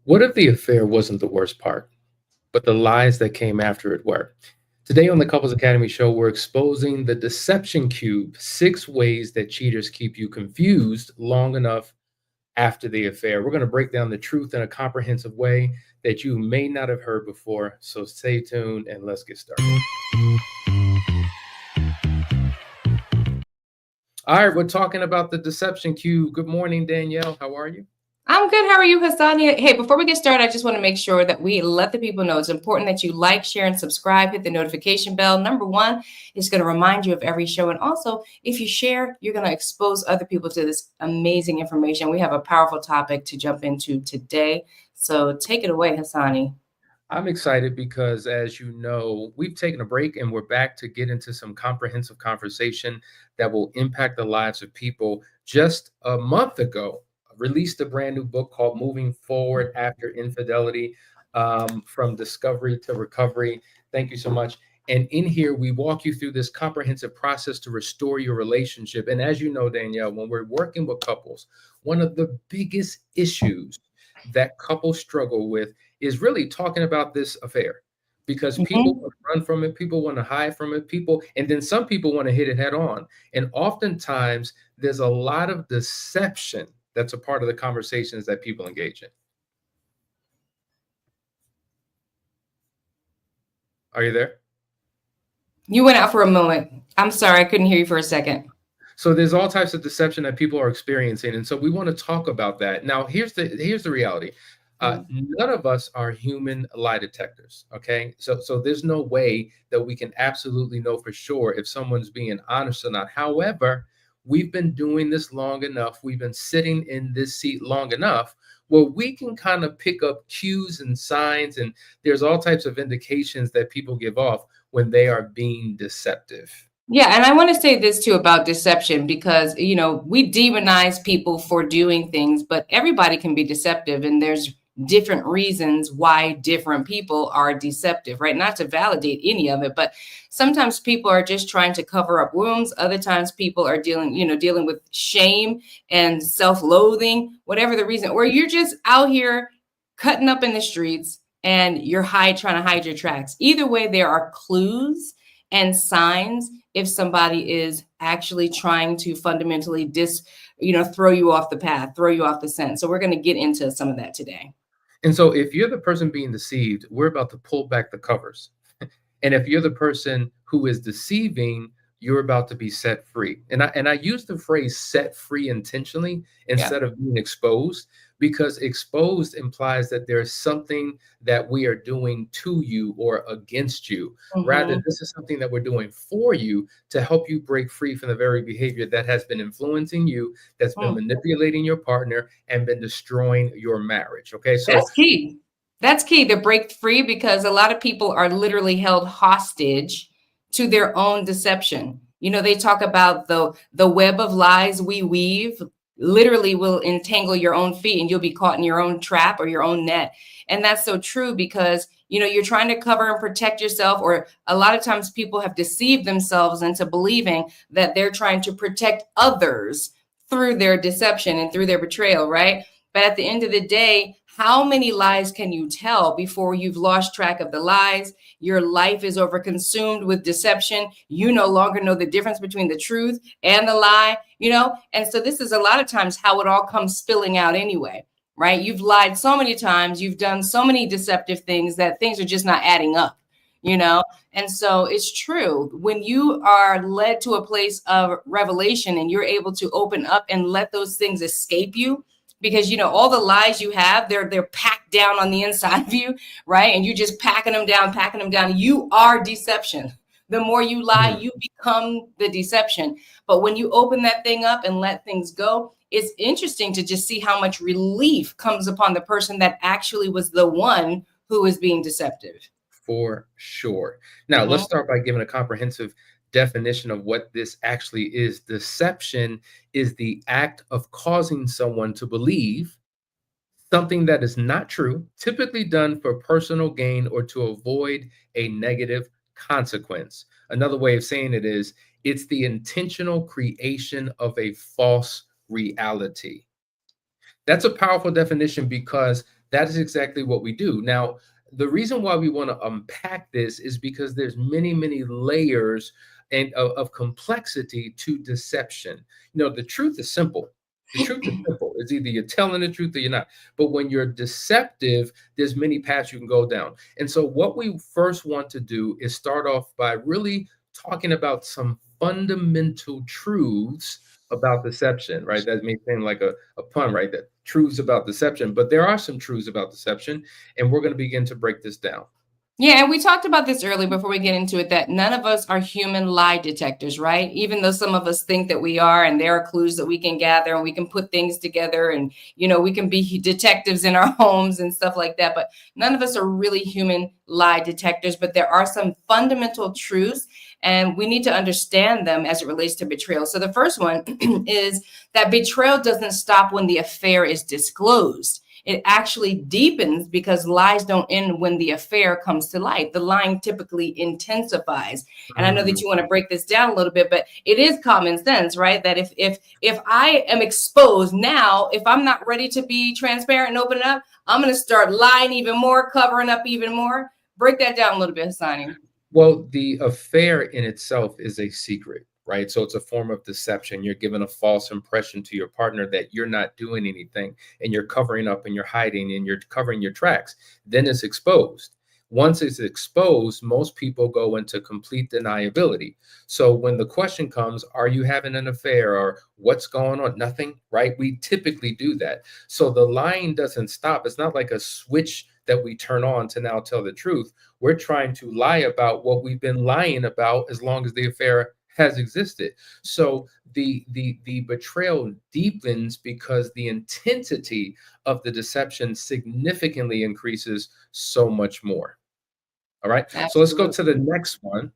What if the affair wasn't the worst part, but the lies that came after it were? Today on the Couples Academy show, we're exposing the deception cube, 6 ways that cheaters keep you confused long enough after the affair. We're going to break down the truth in a comprehensive way that you may not have heard before. So stay tuned and let's get started. All right, we're talking about the deception cube. Good morning, Danielle. How are you? I'm good. How are you, Hassani? Hey, before we get started, I just want to make sure that we let the people know it's important that you like, share, and subscribe. Hit the notification bell. Number one, it's going to remind you of every show. And also, if you share, you're going to expose other people to this amazing information. We have a powerful topic to jump into today. So take it away, Hassani. I'm excited because, as you know, we've taken a break and we're back to get into some comprehensive conversation that will impact the lives of people. Just a month ago, I released a brand new book called Moving Forward After Infidelity, from Discovery to Recovery. Thank you so much. And in here, we walk you through this comprehensive process to restore your relationship. And as you know, Danielle, when we're working with couples, one of the biggest issues that couples struggle with is really talking about this affair because people Mhm. want to run from it, people want to hide from it, and then some people want to hit it head on. And oftentimes there's a lot of deception that's a part of the conversations that people engage in. Are you there? You went out for a moment. I'm sorry. I couldn't hear you for a second. So there's all types of deception that people are experiencing, and so we want to talk about that. Now, here's the reality. None of us are human lie detectors. Okay, so there's no way that we can absolutely know for sure if someone's being honest or not. However, we've been doing this long enough. We've been sitting in this seat long enough where we can kind of pick up cues and signs, and there's all types of indications that people give off when they are being deceptive. Yeah, and I want to say this too about deception because, we demonize people for doing things, but everybody can be deceptive, and there's different reasons why different people are deceptive, right? Not to validate any of it, but sometimes people are just trying to cover up wounds. Other times people are dealing with shame and self-loathing, whatever the reason, or you're just out here cutting up in the streets and you're trying to hide your tracks. Either way, there are clues and signs if somebody is actually trying to fundamentally throw you off the path, throw you off the scent. So we're going to get into some of that today. And so if you're the person being deceived, we're about to pull back the covers. And if you're the person who is deceiving, you're about to be set free. And I use the phrase set free intentionally Yeah. instead of being exposed, because exposed implies that there's something that we are doing to you or against you. Rather, Hmm. this is something that we're doing for you to help you break free from the very behavior that has been influencing you, that's been manipulating your partner, and been destroying your marriage. Okay, so That's key. That's key to break free because a lot of people are literally held hostage to their own deception. They talk about the web of lies we weave literally will entangle your own feet and you'll be caught in your own trap or your own net. And that's so true because you're trying to cover and protect yourself, or a lot of times people have deceived themselves into believing that they're trying to protect others through their deception and through their betrayal, right? But at the end of the day, how many lies can you tell before you've lost track of the lies? Your life is overconsumed with deception. You no longer know the difference between the truth and the lie. And so this is a lot of times how it all comes spilling out anyway, right? You've lied so many times, you've done so many deceptive things that things are just not adding up, you know? And so it's true. When you are led to a place of revelation and you're able to open up and let those things escape you, because all the lies you have, they're packed down on the inside of you, right? And you're just packing them down. You are deception. The more you lie, mhm. you become the deception. But when you open that thing up and let things go, it's interesting to just see how much relief comes upon the person that actually was the one who was being deceptive. For sure. Now, let's Mhm. start by giving a comprehensive definition of what this actually is. Deception is the act of causing someone to believe something that is not true, typically done for personal gain or to avoid a negative consequence. Another way of saying it is it's the intentional creation of a false reality. That's a powerful definition because That is exactly what we do. Now, the reason why we want to unpack this is because there's many, many layers and of complexity to deception. The truth is simple. The truth is simple. It's either you're telling the truth or you're not. But when you're deceptive, there's many paths you can go down. And so what we first want to do is start off by really talking about some fundamental truths about deception, right? That may seem like a pun, right? That truths about deception, but there are some truths about deception, and we're going to begin to break this down. Yeah, and we talked about this earlier before we get into it, that none of us are human lie detectors, right? Even though some of us think that we are, and there are clues that we can gather and we can put things together, and we can be detectives in our homes and stuff like that, but none of us are really human lie detectors. But there are some fundamental truths, and we need to understand them as it relates to betrayal. So the first one is that betrayal doesn't stop when the affair is disclosed. It actually deepens because lies don't end when the affair comes to light. The lying typically intensifies. And I know that Mm. you want to break this down a little bit, but it is common sense, right? That if I am exposed now, if I'm not ready to be transparent and open it up, I'm going to start lying even more, covering up even more. Break that down a little bit, Hassani. Well, the affair in itself is a secret, right? So it's a form of deception. You're giving a false impression to your partner that you're not doing anything, and you're covering up and you're hiding and you're covering your tracks. Then it's exposed. Once it's exposed, most people go into complete deniability. So when the question comes, are you having an affair or what's going on? Nothing, right? We typically do that. So the lying doesn't stop. It's not like a switch that we turn on to now tell the truth. We're trying to lie about what we've been lying about as long as the affair has existed. So the betrayal deepens because the intensity of the deception significantly increases so much more. All right. So let's go to the Absolutely. next one.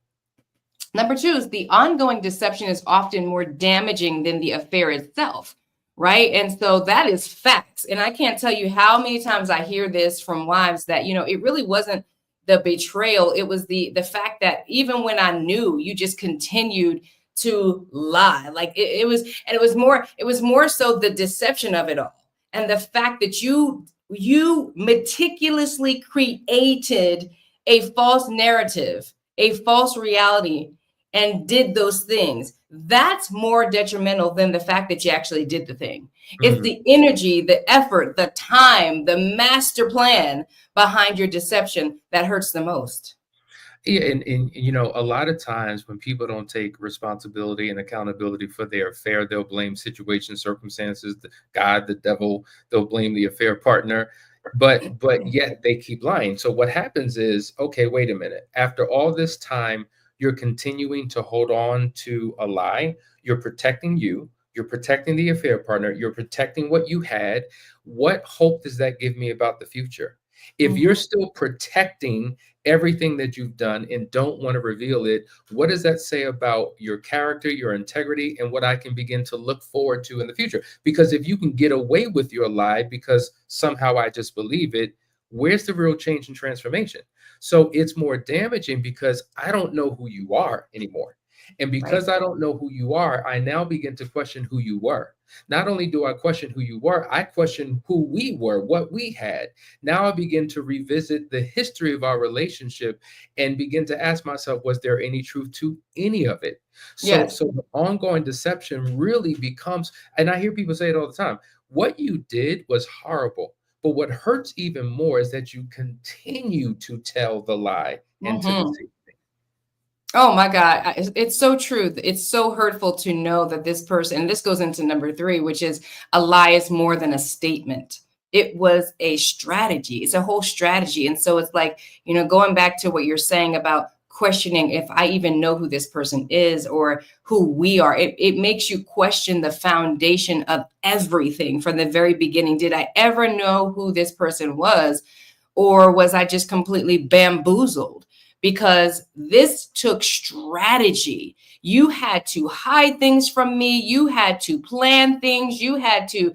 Number two is the ongoing deception is often more damaging than the affair itself, right? And so that is facts. And I can't tell you how many times I hear this from wives that, it really wasn't the betrayal. It was the fact that even when I knew, you just continued to lie. Like it was, and it was more so the deception of it all. And the fact that you meticulously created a false narrative, a false reality, and did those things. That's more detrimental than the fact that you actually did the thing. It's Mhm. the energy, the effort, the time, the master plan behind your deception that hurts the most. Yeah, and a lot of times when people don't take responsibility and accountability for their affair, they'll blame situation, circumstances, God, the devil. They'll blame the affair partner, but yet they keep lying. So what happens is, okay, wait a minute. After all this time, you're continuing to hold on to a lie. You're protecting you. You're protecting the affair partner. You're protecting what you had. What hope does that give me about the future? If you're Mhm. still protecting everything that you've done and don't want to reveal it, what does that say about your character, your integrity, and what I can begin to look forward to in the future? Because if you can get away with your lie because somehow I just believe it, where's the real change and transformation? So it's more damaging because I don't know who you are anymore. And Right. because I don't know who you are, I now begin to question who you were. Not only do I question who you were, I question who we were, what we had. Now I begin to revisit the history of our relationship and begin to ask myself, was there any truth to any of it? So, Yes. so the ongoing deception really becomes, and I hear people say it all the time, what you did was horrible. But what hurts even more is that you continue to tell the lie and to Mhm. deceive. Oh my God. It's so true. It's so hurtful to know that this person, and this goes into number three, which is a lie is more than a statement. It was a strategy. It's a whole strategy. And so it's like, going back to what you're saying about questioning if I even know who this person is or who we are, it makes you question the foundation of everything from the very beginning. Did I ever know who this person was? Or was I just completely bamboozled? Because this took strategy. You had to hide things from me. You had to plan things. You had to,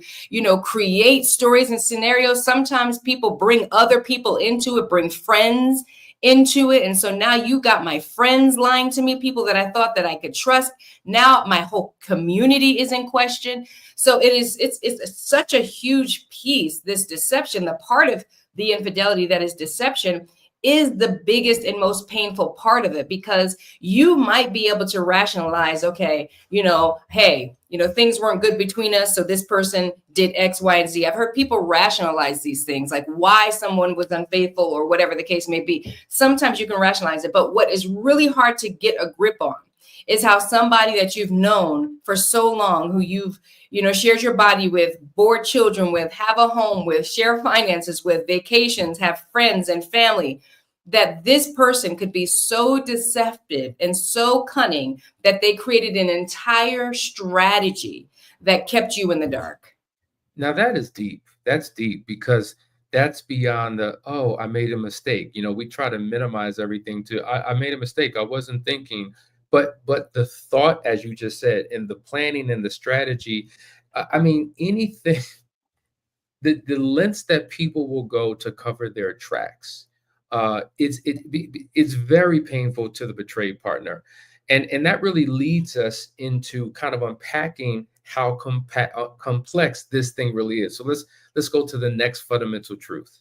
create stories and scenarios. Sometimes people bring other people into it, bring friends into it. And so now you got my friends lying to me, people that I thought that I could trust. Now my whole community is in question. So it's such a huge piece, this deception. The part of the infidelity that is deception is the biggest and most painful part of it, because you might be able to rationalize, okay, hey, things weren't good between us, so this person did X, Y, and Z. I've heard people rationalize these things, like why someone was unfaithful or whatever the case may be. Sometimes you can rationalize it, but what is really hard to get a grip on is how somebody that you've known for so long, who you've shared your body with, bored children with, have a home with, share finances with, vacations, have friends and family, that this person could be so deceptive and so cunning that they created an entire strategy that kept you in the dark. Now that is deep. That's deep because that's beyond the, oh, I made a mistake. We try to minimize everything to, I made a mistake. I wasn't thinking. But the thought, as you just said, and the planning and the strategy, I mean, anything, the lengths that people will go to cover their tracks, it's very painful to the betrayed partner, and that really leads us into kind of unpacking how complex this thing really is. So let's go to the next fundamental truth.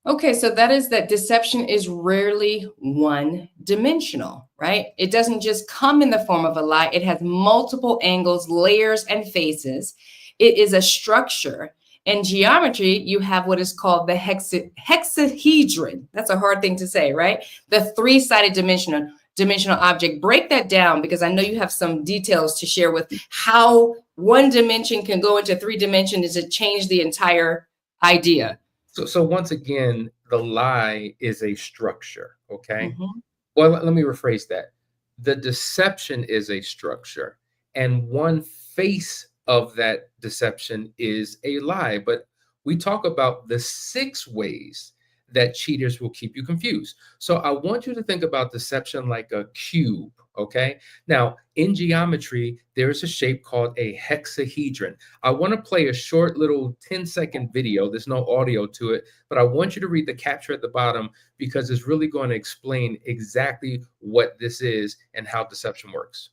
Okay, so that is that deception is rarely one dimensional, right? It doesn't just come in the form of a lie. It has multiple angles, layers, and faces. It is a structure. In geometry, you have what is called the hexahedron. That's a hard thing to say, right? The three-sided dimensional object. Break that down, because I know you have some details to share with how one dimension can go into three dimensions to change the entire idea. So once again, the lie is a structure, okay? Mm-hmm. Well, let me rephrase that. The deception is a structure, and one face of that deception is a lie. But we talk about the 6 ways that cheaters will keep you confused. So I want you to think about deception like a cube, okay? Now, in geometry, there's a shape called a hexahedron. I want to play a short little 10-second video. There's no audio to it, but I want you to read the capture at the bottom, because it's really going to explain exactly what this is and how deception works.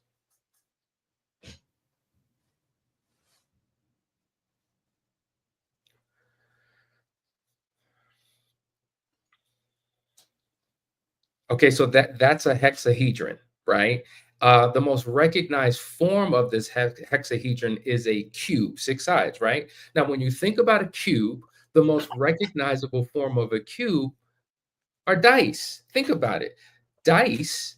Okay, so that's a hexahedron, right? The most recognized form of this hexahedron is a cube, 6 sides, right? Now, when you think about a cube, the most recognizable form of a cube are dice. Think about it. Dice,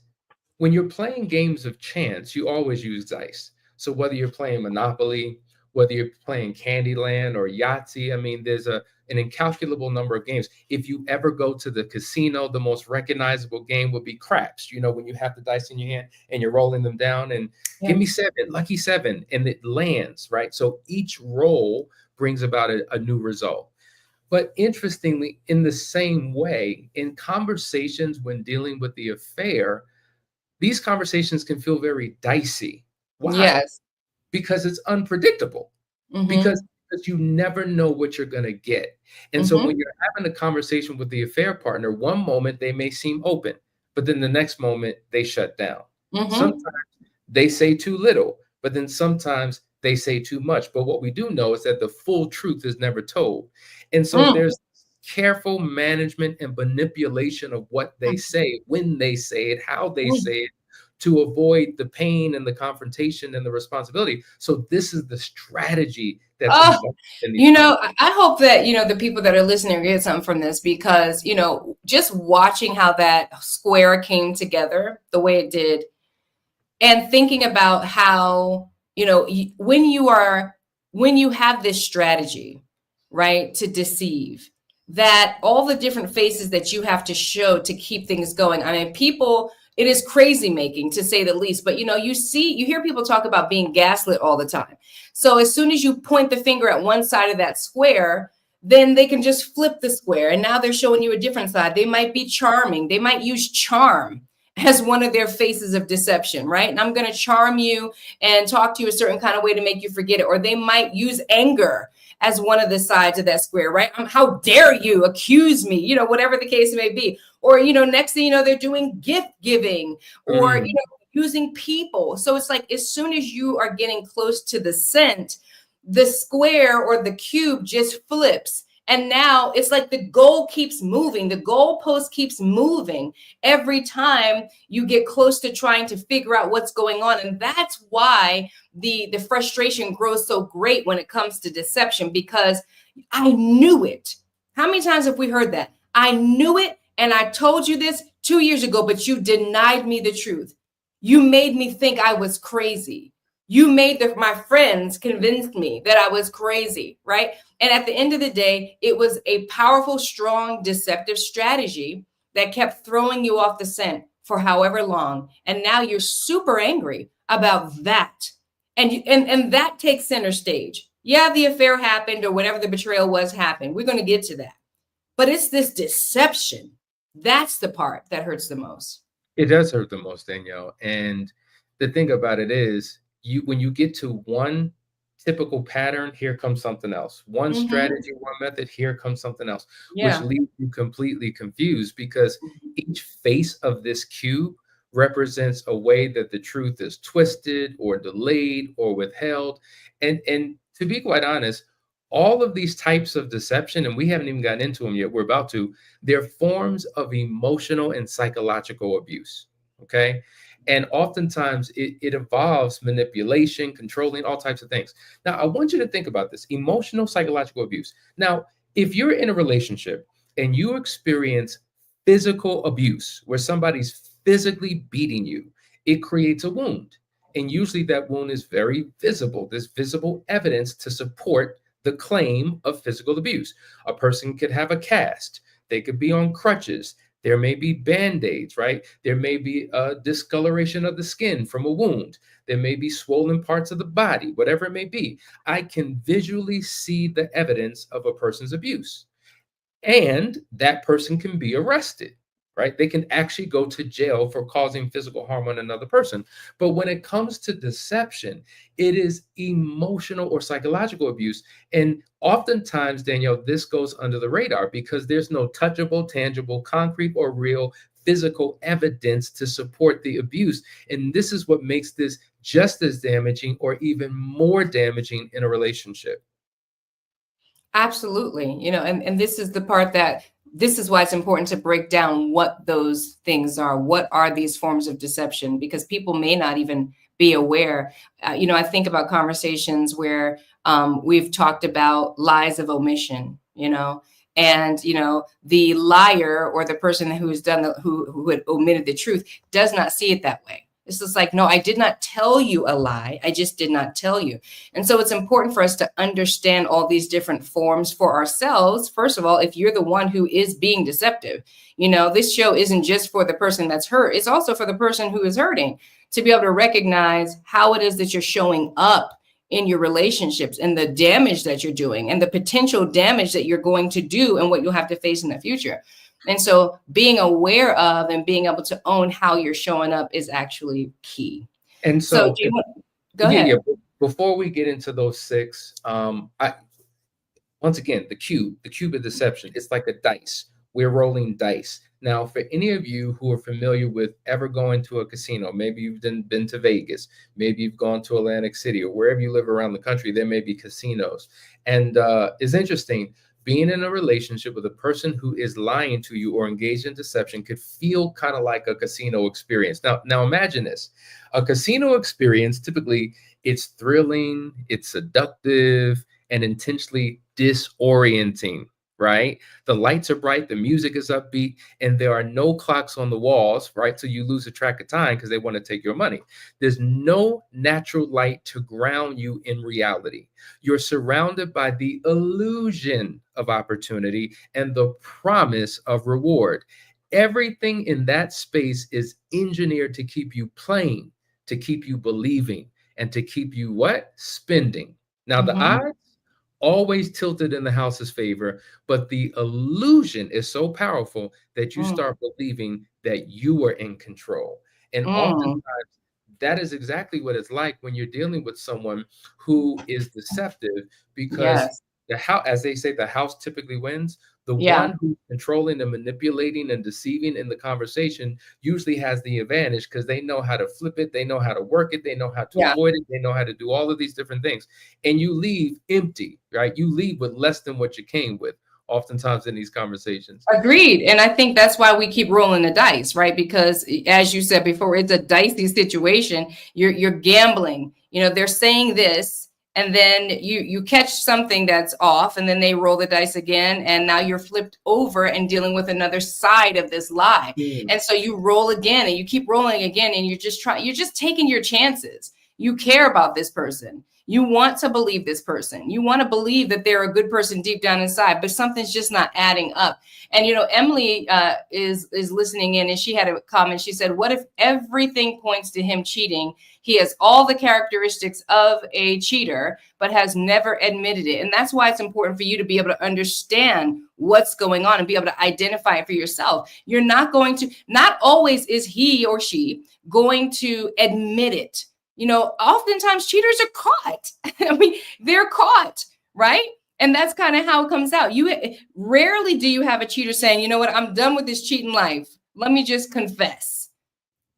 when you're playing games of chance, you always use dice. So whether you're playing Monopoly, whether you're playing Candyland or Yahtzee, I mean, there's an incalculable number of games. If you ever go to the casino, the most recognizable game would be craps. When you have the dice in your hand and you're rolling them down and give me 7, lucky 7, and it lands, right? So each roll brings about a new result. But interestingly, in the same way, in conversations when dealing with the affair, these conversations can feel very dicey. Why? Yes. Because it's unpredictable. Mm-hmm. Because you never know what you're going to get. And so when you're having a conversation with the affair partner, one moment they may seem open, but then the next moment they shut down. Sometimes they say too little, but then sometimes they say too much. But what we do know is that the full truth is never told. And so there's careful management and manipulation of what they say, when they say it, how they say it, to avoid the pain and the confrontation and the responsibility. So this is the strategy that's in these I hope that, the people that are listening get something from this, because, just watching how that square came together the way it did, and thinking about how, when you have this strategy, right, to deceive, that all the different faces that you have to show to keep things going. I mean, people, it is crazy making, to say the least, but you hear people talk about being gaslit all the time. So as soon as you point the finger at one side of that square, then they can just flip the square, and now they're showing you a different side. They might be charming. They might use charm as one of their faces of deception, right? And I'm going to charm you and talk to you a certain kind of way to make you forget it. Or they might use anger as one of the sides of that square, right? How dare you accuse me, whatever the case may be. Or, next thing you know, they're doing gift giving, or, using people. So it's like, as soon as you are getting close to the scent, the square or the cube just flips. And now it's like the goal keeps moving. The goalpost keeps moving every time you get close to trying to figure out what's going on. And that's why the frustration grows so great when it comes to deception, because I knew it. How many times have we heard that? I knew it, and I told you this 2 years ago, but you denied me the truth. You made me think I was crazy. You made my friends convinced me that I was crazy, right? And at the end of the day, it was a powerful, strong, deceptive strategy that kept throwing you off the scent for however long. And now you're super angry about that. And that takes center stage. Yeah, the affair happened, or whatever the betrayal was happened. We're going to get to that. But it's this deception. That's the part that hurts the most. It does hurt the most, Danielle. And the thing about it is, when you get to one typical pattern, here comes something else. One Mm-hmm. strategy, one method, here comes something else, which Yeah. leaves you completely confused because each face of this cube represents a way that the truth is twisted or delayed or withheld. And to be quite honest, all of these types of deception, and we haven't even gotten into them yet, we're about to, they're forms of emotional and psychological abuse. Okay. And oftentimes it involves manipulation, controlling, all types of things. Now, I want you to think about this emotional, psychological abuse. Now, if you're in a relationship and you experience physical abuse where somebody's physically beating you, it creates a wound. And usually that wound is very visible. There's visible evidence to support the claim of physical abuse. A person could have a cast, they could be on crutches. There may be band-aids, right? There may be a discoloration of the skin from a wound. There may be swollen parts of the body, whatever it may be. I can visually see the evidence of a person's abuse. And that person can be arrested, right? They can actually go to jail for causing physical harm on another person. But when it comes to deception, it is emotional or psychological abuse. And oftentimes, Danielle, this goes under the radar because there's no touchable, tangible, concrete, or real physical evidence to support the abuse. And this is what makes this just as damaging or even more damaging in a relationship. Absolutely. And this is the part that this is why it's important to break down what those things are. What are these forms of deception? Because people may not even be aware. I think about conversations where we've talked about lies of omission, and the liar or the person who's done who had omitted the truth does not see it that way. It's just like, no, I did not tell you a lie. I just did not tell you. And so it's important for us to understand all these different forms for ourselves. First of all, if you're the one who is being deceptive, this show isn't just for the person that's hurt, it's also for the person who is hurting, to be able to recognize how it is that you're showing up in your relationships and the damage that you're doing and the potential damage that you're going to do and what you'll have to face in the future. And so being aware of and being able to own how you're showing up is actually key. And So do so, you want, go yeah, yeah. ahead. Before we get into those six, I once again, the cube of deception, it's like a dice. We're rolling dice. Now, for any of you who are familiar with ever going to a casino, maybe you've been to Vegas, maybe you've gone to Atlantic City, or wherever you live around the country, there may be casinos. And it's interesting, being in a relationship with a person who is lying to you or engaged in deception could feel kind of like a casino experience. Now imagine this. A casino experience, typically, it's thrilling, it's seductive, and intentionally disorienting, right? The lights are bright, the music is upbeat, and there are no clocks on the walls, right? So you lose a track of time because they want to take your money. There's no natural light to ground you in reality. You're surrounded by the illusion of opportunity and the promise of reward. Everything in that space is engineered to keep you playing, to keep you believing, and to keep you what? Spending. Now, the Mm-hmm. odds always tilted in the house's favor, but the illusion is so powerful that you Mm, start believing that you are in control. And mm, oftentimes, that is exactly what it's like when you're dealing with someone who is deceptive because yes. the house, as they say, the house typically wins. The Yeah. one who's controlling and manipulating and deceiving in the conversation usually has the advantage because they know how to flip it, they know how to work it, they know how to Yeah. avoid it, they know how to do all of these different things. And you leave empty, right? You leave with less than what you came with, oftentimes in these conversations. Agreed. And I think that's why we keep rolling the dice, right? Because as you said before, it's a dicey situation. You're gambling. You know, they're saying this, and then you catch something that's off, and then they roll the dice again, and now you're flipped over and dealing with another side of this lie. Mm. And so you roll again, and you keep rolling again, and you're just taking your chances. You care about this person. You want to believe this person. You want to believe that they're a good person deep down inside, but something's just not adding up. And you know, Emily is listening in, and she had a comment. She said, "What if everything points to him cheating? He has all the characteristics of a cheater, but has never admitted it." And that's why it's important for you to be able to understand what's going on and be able to identify it for yourself. You're not always is he or she going to admit it. You know, oftentimes cheaters are caught. I mean, they're caught, right? And that's kind of how it comes out. You rarely do you have a cheater saying, "You know what, I'm done with this cheating life. Let me just confess."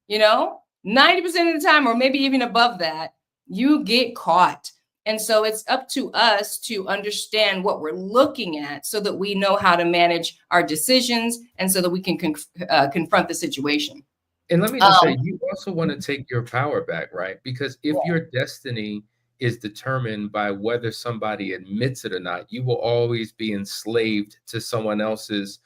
You know, 90% of the time, or maybe even above that, you get caught. And so it's up to us to understand what we're looking at so that we know how to manage our decisions and so that we can confront the situation. And let me just say, Um, you also want to take your power back, right? Because if yeah. your destiny is determined by whether somebody admits it or not, you will always be enslaved to someone else's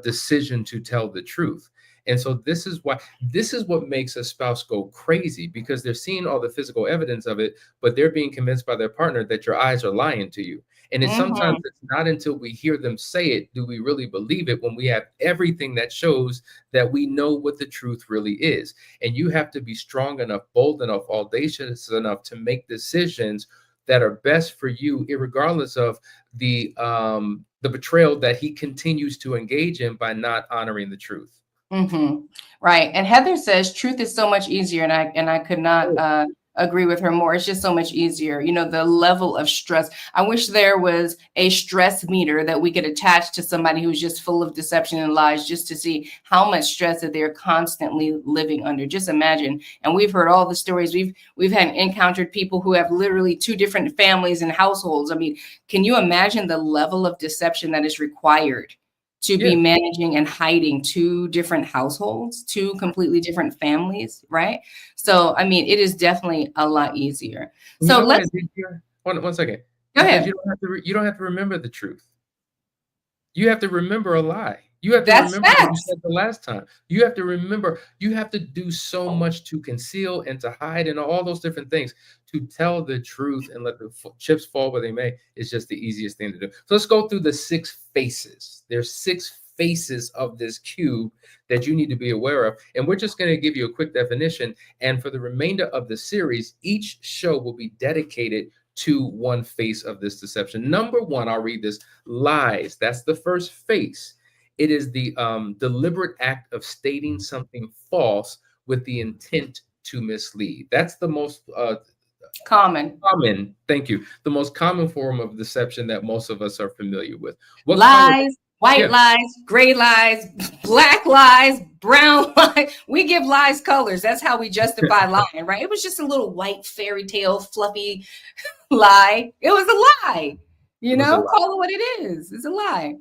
decision to tell the truth. And so this is what makes a spouse go crazy because they're seeing all the physical evidence of it, but they're being convinced by their partner that your eyes are lying to you. And it's sometimes Mhm. it's not until we hear them say it do we really believe it when we have everything that shows that we know what the truth really is. And you have to be strong enough, bold enough, audacious enough to make decisions that are best for you, regardless of the betrayal that he continues to engage in by not honoring the truth. Right. And Heather says truth is so much easier, and I could not Oh, agree with her more. It's just so much easier. You know, the level of stress. I wish there was a stress meter that we could attach to somebody who's just full of deception and lies, just to see how much stress that they're constantly living under. Just imagine. And we've heard all the stories. We've had encountered people who have literally two different families and households. I mean, can you imagine the level of deception that is required to be yeah. managing and hiding two different households, two completely different families, right? So, I mean, it is definitely a lot easier. You So know what I let's did here? One second. go Because ahead. you don't have to remember the truth. You have to remember a lie. You have to That's remember what you facts. said the last time. You have to remember, you have to do so much to conceal and to hide and all those different things. To tell the truth and let the chips fall where they may is just the easiest thing to do. So let's go through the six faces. There's six faces of this cube that you need to be aware of. And we're just going to give you a quick definition. And for the remainder of the series, each show will be dedicated to one face of this deception. Number one, I'll read this: lies. That's the first face. It is the deliberate act of stating something false with the intent to mislead. That's the most Common. common, thank you, the most common form of deception that most of us are familiar with. What color? Lies, white Yeah, lies, gray lies, black lies, brown lies. We give lies colors. That's how we justify lying, right? It was just a little white fairy tale, fluffy lie. It was a lie. You it was a know, lie. call it what it is. It's a lie.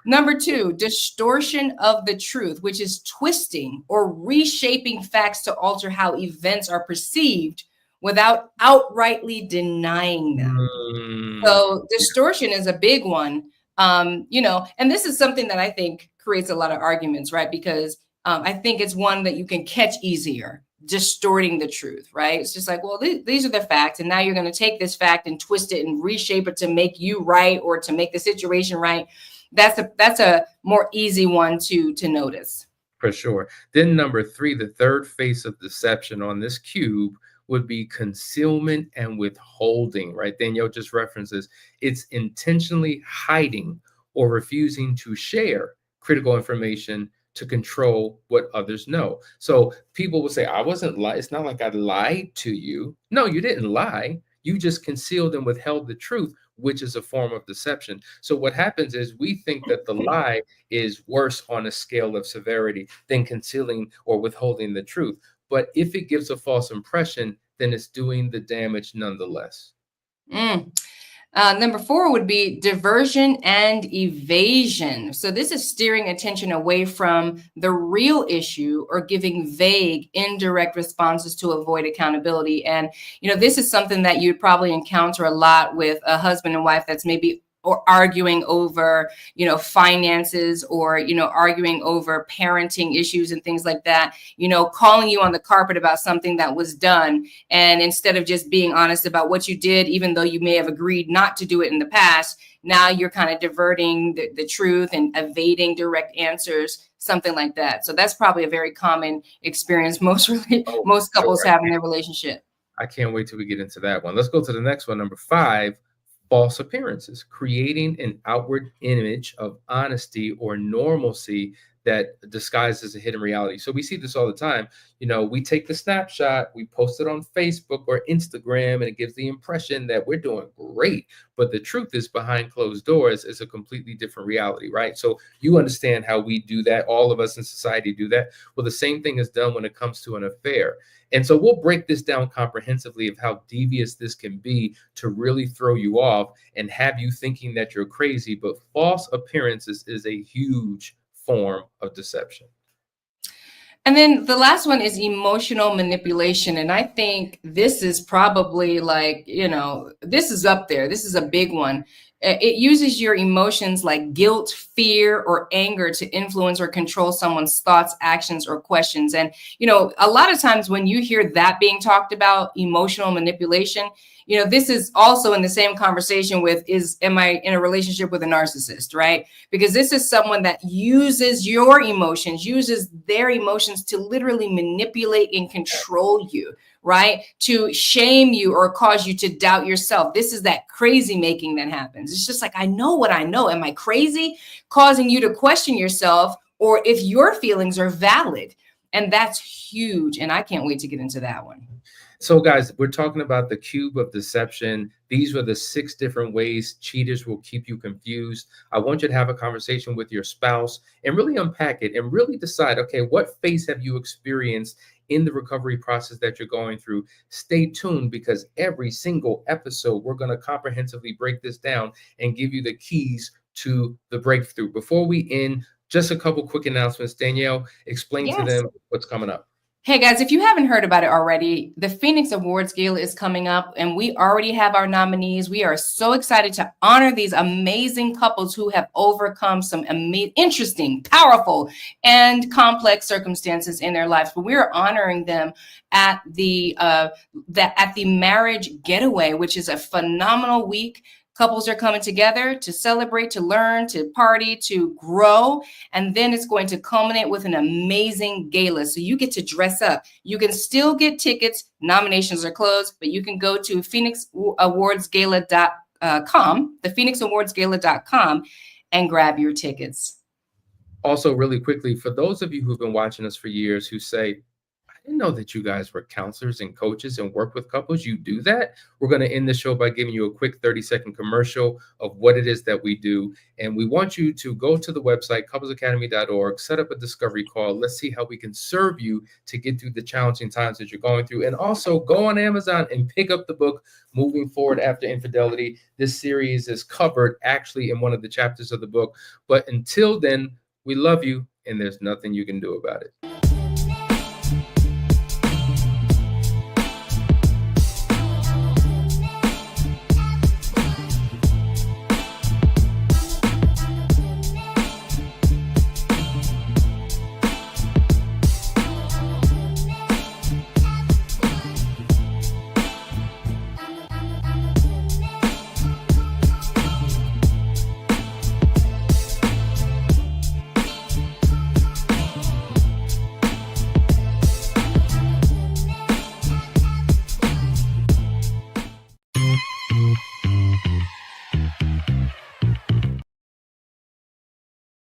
Number two, distortion of the truth, which is twisting or reshaping facts to alter how events are perceived without outrightly denying them. So Yeah, distortion is a big one. You know, and this is something that I think creates a lot of arguments, right? Because I think it's one that you can catch easier, distorting the truth, right? It's just like, well, these are the facts, and now you're going to take this fact and twist it and reshape it to make you right or to make the situation right. That's a more easy one to notice. for sure. Then number three, the third face of deception on this cube would be concealment and withholding, right? Danielle just references it's intentionally hiding or refusing to share critical information to control what others know. So people will say, I wasn't lying. It's not like I lied to you. No, you didn't lie. You just concealed and withheld the truth, which is a form of deception. So what happens is we think that the lie is worse on a scale of severity than concealing or withholding the truth. But if it gives a false impression, then it's doing the damage nonetheless. Mm. Number four would be diversion and evasion. So this is steering attention away from the real issue or giving vague, indirect responses to avoid accountability. And, this is something that you'd probably encounter a lot with a husband and wife that's maybe or arguing over, finances, or, arguing over parenting issues and things like that, calling you on the carpet about something that was done. And instead of just being honest about what you did, even though you may have agreed not to do it in the past, now you're kind of diverting the truth and evading direct answers, something like that. So that's probably a very common experience Oh, most couples sure. have in their relationship. I can't wait till we get into that one. Let's go to the next one. Number five, false appearances, creating an outward image of honesty or normalcy that disguises a hidden reality. So we see this all the time. We take the snapshot, we post it on Facebook or Instagram, and it gives the impression that we're doing great. But the truth is, behind closed doors is a completely different reality, right? So you understand how we do that. All of us in society do that. Well, the same thing is done when it comes to an affair. And so we'll break this down comprehensively of how devious this can be to really throw you off and have you thinking that you're crazy. But false appearances is a huge form of deception. And then the last one is emotional manipulation. And I think this is probably this is up there. This is a big one. It uses your emotions like guilt, fear, or anger to influence or control someone's thoughts, actions, or questions. And, a lot of times when you hear that being talked about, emotional manipulation, this is also in the same conversation with am I in a relationship with a narcissist, right? Because this is someone that uses your emotions, uses their emotions to literally manipulate and control you, right? To shame you or cause you to doubt yourself. This is that crazy making that happens. It's just like, I know what I know. Am I crazy? Causing you to question yourself or if your feelings are valid. And that's huge. And I can't wait to get into that one. So, guys, we're talking about the cube of deception. These were the 6 different ways cheaters will keep you confused. I want you to have a conversation with your spouse and really unpack it and really decide, okay, what phase have you experienced in the recovery process that you're going through? Stay tuned, because every single episode, we're going to comprehensively break this down and give you the keys to the breakthrough. Before we end, just a couple quick announcements. Danielle, explain to Yes. them what's coming up. Hey guys, if you haven't heard about it already, the Phoenix Awards Gala is coming up and we already have our nominees. We are so excited to honor these amazing couples who have overcome some interesting, powerful, and complex circumstances in their lives. But we are honoring them at the Marriage Getaway, which is a phenomenal week. Couples are coming together to celebrate, to learn, to party, to grow. And then it's going to culminate with an amazing gala. So you get to dress up. You can still get tickets. Nominations are closed, but you can go to phoenixawardsgala.com, thephoenixawardsgala.com, and grab your tickets. Also, really quickly, for those of you who've been watching us for years who say, I didn't know that you guys were counselors and coaches and work with couples. You do that. We're going to end the show by giving you a quick 30-second commercial of what it is that we do. And we want you to go to the website, couplesacademy.org, set up a discovery call. Let's see how we can serve you to get through the challenging times that you're going through. And also go on Amazon and pick up the book, Moving Forward After Infidelity. This series is covered actually in one of the chapters of the book. But until then, we love you, and there's nothing you can do about it.